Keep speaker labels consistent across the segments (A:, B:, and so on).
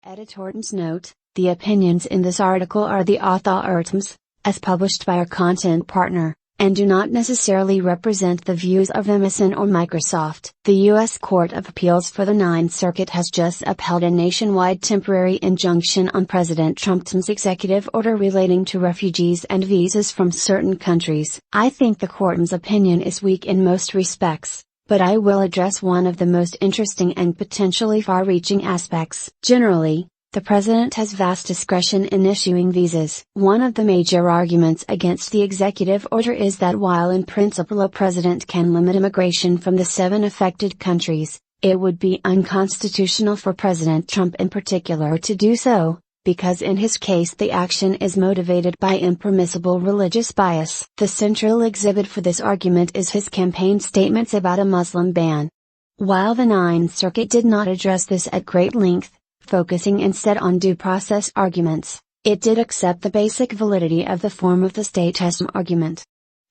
A: Editor's note: the opinions in this article are the author's, as published by our content partner, and do not necessarily represent the views of MSN or Microsoft. The U.S. Court of Appeals for the Ninth Circuit has just upheld a nationwide temporary injunction on President Trump's executive order relating to refugees and visas from certain countries. I think the court's opinion is weak in most respects, but I will address one of the most interesting and potentially far-reaching aspects. Generally, the president has vast discretion in issuing visas. One of the major arguments against the executive order is that while in principle a president can limit immigration from the 7 affected countries, it would be unconstitutional for President Trump in particular to do so, because in his case the action is motivated by impermissible religious bias. The central exhibit for this argument is his campaign statements about a Muslim ban. While the Ninth Circuit did not address this at great length, focusing instead on due process arguments, it did accept the basic validity of the form of the statist argument.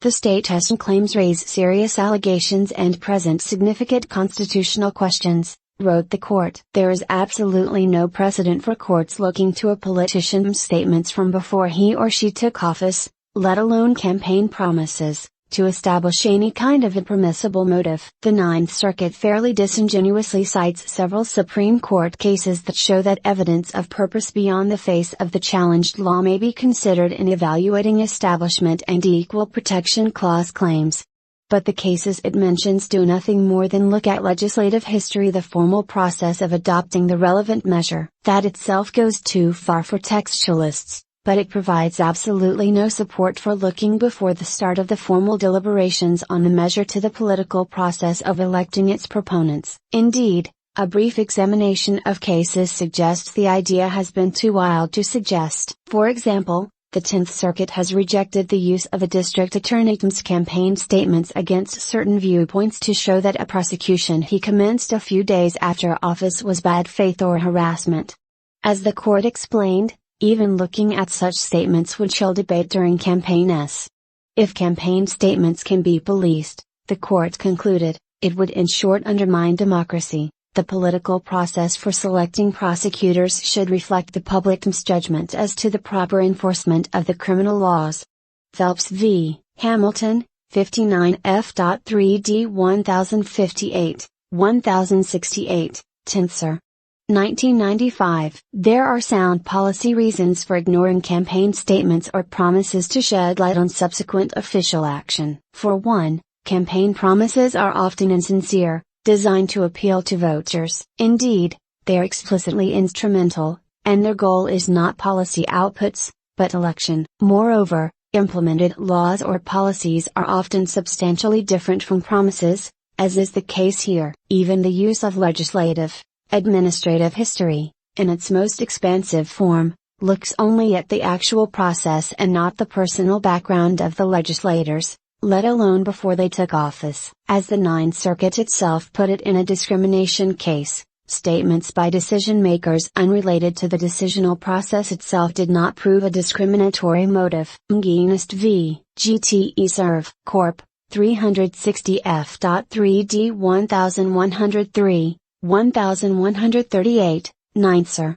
A: The statist claims raise serious allegations and present significant constitutional questions, wrote the court. There is absolutely no precedent for courts looking to a politician's statements from before he or she took office, let alone campaign promises, to establish any kind of impermissible motive. The Ninth Circuit fairly disingenuously cites several Supreme Court cases that show that evidence of purpose beyond the face of the challenged law may be considered in evaluating Establishment and Equal Protection Clause claims. But the cases it mentions do nothing more than look at legislative history, the formal process of adopting the relevant measure. That itself goes too far for textualists, but it provides absolutely no support for looking before the start of the formal deliberations on the measure to the political process of electing its proponents. Indeed, a brief examination of cases suggests the idea has been too wild to suggest. For example, the 10th Circuit has rejected the use of a district attorney's campaign statements against certain viewpoints to show that a prosecution he commenced a few days after office was bad faith or harassment. As the court explained, even looking at such statements would chill debate during campaigns. If campaign statements can be policed, the court concluded, it would in short undermine democracy. The political process for selecting prosecutors should reflect the public's judgment as to the proper enforcement of the criminal laws. Phelps v. Hamilton, 59 F.3d 1058, 1068, 10th Sir. 1995. There are sound policy reasons for ignoring campaign statements or promises to shed light on subsequent official action. For one, campaign promises are often insincere, designed to appeal to voters. Indeed, they are explicitly instrumental, and their goal is not policy outputs, but election. Moreover, implemented laws or policies are often substantially different from promises, as is the case here. Even the use of legislative, administrative history, in its most expansive form, looks only at the actual process and not the personal background of the legislators, let alone before they took office. As the Ninth Circuit itself put it in a discrimination case, statements by decision makers unrelated to the decisional process itself did not prove a discriminatory motive. McGinnis v. GTE Serve Corp. 360 F.3d 1103, 1138, 9th Sir.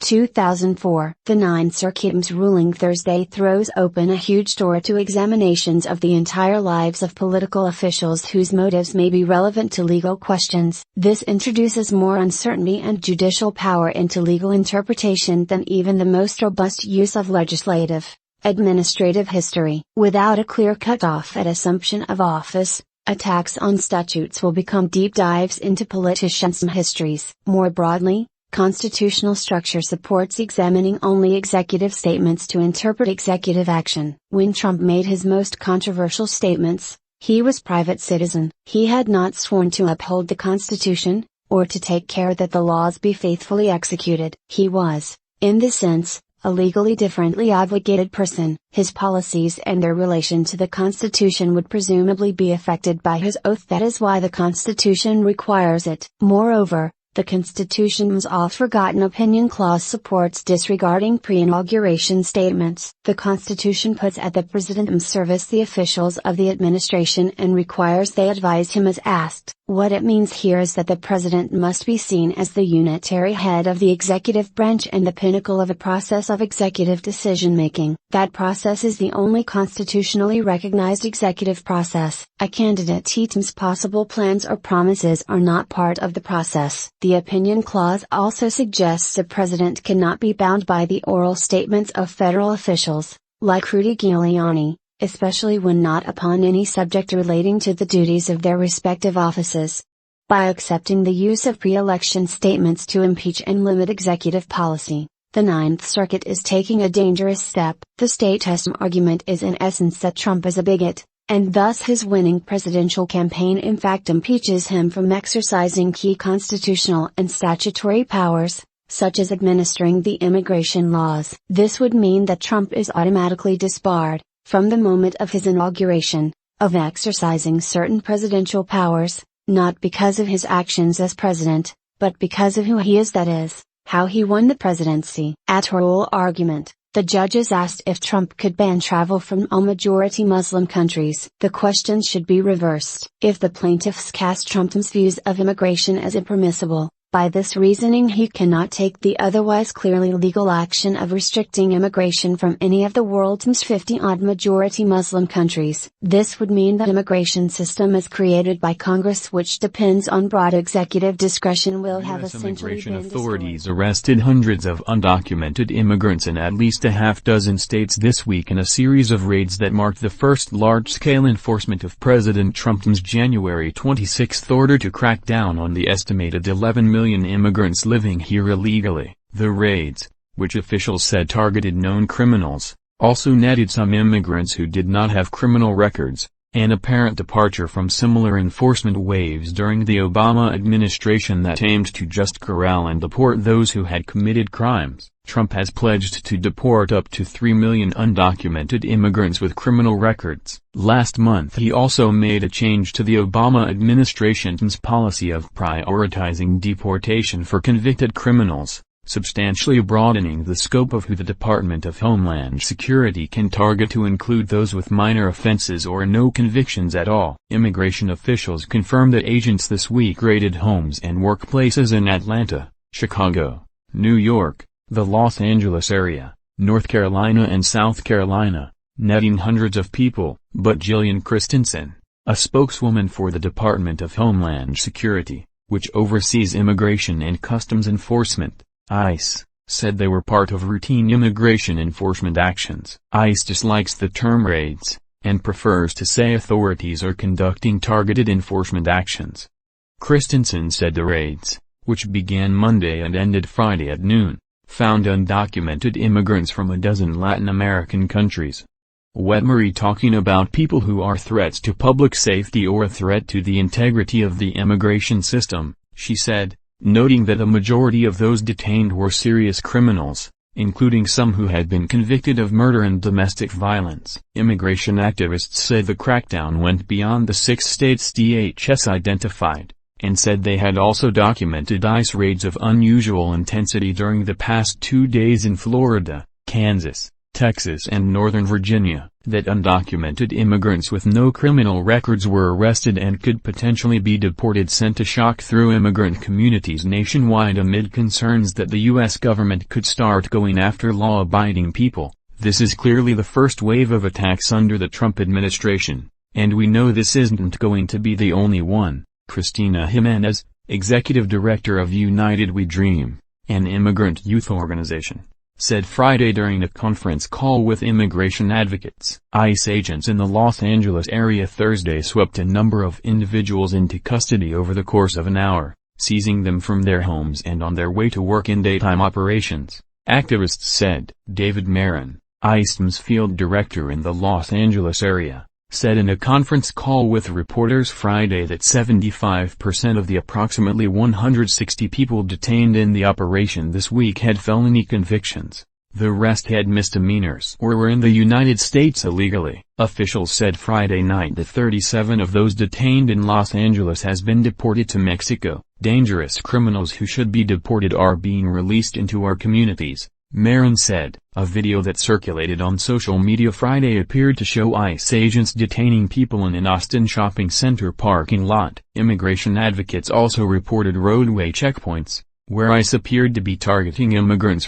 A: 2004. The Ninth Circuit's ruling Thursday throws open a huge door to examinations of the entire lives of political officials whose motives may be relevant to legal questions. This introduces more uncertainty and judicial power into legal interpretation than even the most robust use of legislative, administrative history. Without a clear cutoff at assumption of office, attacks on statutes will become deep dives into politicians' histories. More broadly, constitutional structure supports examining only executive statements to interpret executive action. When Trump made his most controversial statements, he was private citizen. He had not sworn to uphold the Constitution, or to take care that the laws be faithfully executed. He was, in this sense, a legally differently obligated person. His policies and their relation to the Constitution would presumably be affected by his oath. That is why the Constitution requires it. Moreover, The Constitution's oft-forgotten opinion clause supports disregarding pre-inauguration statements. The Constitution puts at the President's service the officials of the administration and requires they advise him as asked. What it means here is that the President must be seen as the unitary head of the executive branch and the pinnacle of a process of executive decision-making. That process is the only constitutionally recognized executive process. A candidate's possible plans or promises are not part of the process. The opinion clause also suggests the President cannot be bound by the oral statements of federal officials, like Rudy Giuliani, especially when not upon any subject relating to the duties of their respective offices. By accepting the use of pre-election statements to impeach and limit executive policy, the Ninth Circuit is taking a dangerous step. The statist argument is in essence that Trump is a bigot, and thus his winning presidential campaign in fact impeaches him from exercising key constitutional and statutory powers, such as administering the immigration laws. This would mean that Trump is automatically disbarred, from the moment of his inauguration, of exercising certain presidential powers, not because of his actions as president, but because of who he is, that is, how he won the presidency. At oral argument, the judges asked if Trump could ban travel from all majority Muslim countries. The question should be reversed. If the plaintiffs cast Trump's views of immigration as impermissible, by this reasoning he cannot take the otherwise clearly legal action of restricting immigration from any of the world's 50-odd majority Muslim countries. This would mean that immigration system is created by Congress, which depends on broad executive discretion, will have essentially been destroyed.
B: Immigration authorities arrested hundreds of undocumented immigrants in at least a half-dozen states this week in a series of raids that marked the first large-scale enforcement of President Trump's January 26 order to crack down on the estimated 11 million immigrants living here illegally. The raids, which officials said targeted known criminals, also netted some immigrants who did not have criminal records, an apparent departure from similar enforcement waves during the Obama administration that aimed to just corral and deport those who had committed crimes. Trump has pledged to deport up to 3 million undocumented immigrants with criminal records. Last month he also made a change to the Obama administration's policy of prioritizing deportation for convicted criminals, substantially broadening the scope of who the Department of Homeland Security can target to include those with minor offenses or no convictions at all. Immigration officials confirmed that agents this week raided homes and workplaces in Atlanta, Chicago, New York, the Los Angeles area, North Carolina and South Carolina, netting hundreds of people. But Jillian Christensen, a spokeswoman for the Department of Homeland Security, which oversees immigration and customs enforcement, ICE, said they were part of routine immigration enforcement actions. ICE dislikes the term raids, and prefers to say authorities are conducting targeted enforcement actions. Christensen said the raids, which began Monday and ended Friday at noon, found undocumented immigrants from a dozen Latin American countries. Wetmore talking about people who are threats to public safety or a threat to the integrity of the immigration system, she said, noting that a majority of those detained were serious criminals, including some who had been convicted of murder and domestic violence. Immigration activists said the crackdown went beyond the 6 states DHS identified, and said they had also documented ICE raids of unusual intensity during the past 2 days in Florida, Kansas, Texas and Northern Virginia, that undocumented immigrants with no criminal records were arrested and could potentially be deported, sent a shock through immigrant communities nationwide amid concerns that the U.S. government could start going after law-abiding people. This is clearly the first wave of attacks under the Trump administration, and we know this isn't going to be the only one. Cristina Jimenez, executive director of United We Dream, an immigrant youth organization, said Friday during a conference call with immigration advocates. ICE agents in the Los Angeles area Thursday swept a number of individuals into custody over the course of an hour, seizing them from their homes and on their way to work in daytime operations, activists said. David Marin, ICE's field director in the Los Angeles area, said in a conference call with reporters Friday that 75% of the approximately 160 people detained in the operation this week had felony convictions. The rest had misdemeanors or were in the United States illegally. Officials said Friday night that 37 of those detained in Los Angeles has been deported to Mexico. Dangerous criminals who should be deported are being released into our communities, Marin said. A video that circulated on social media Friday appeared to show ICE agents detaining people in an Austin shopping center parking lot. Immigration advocates also reported roadway checkpoints, where ICE appeared to be targeting immigrants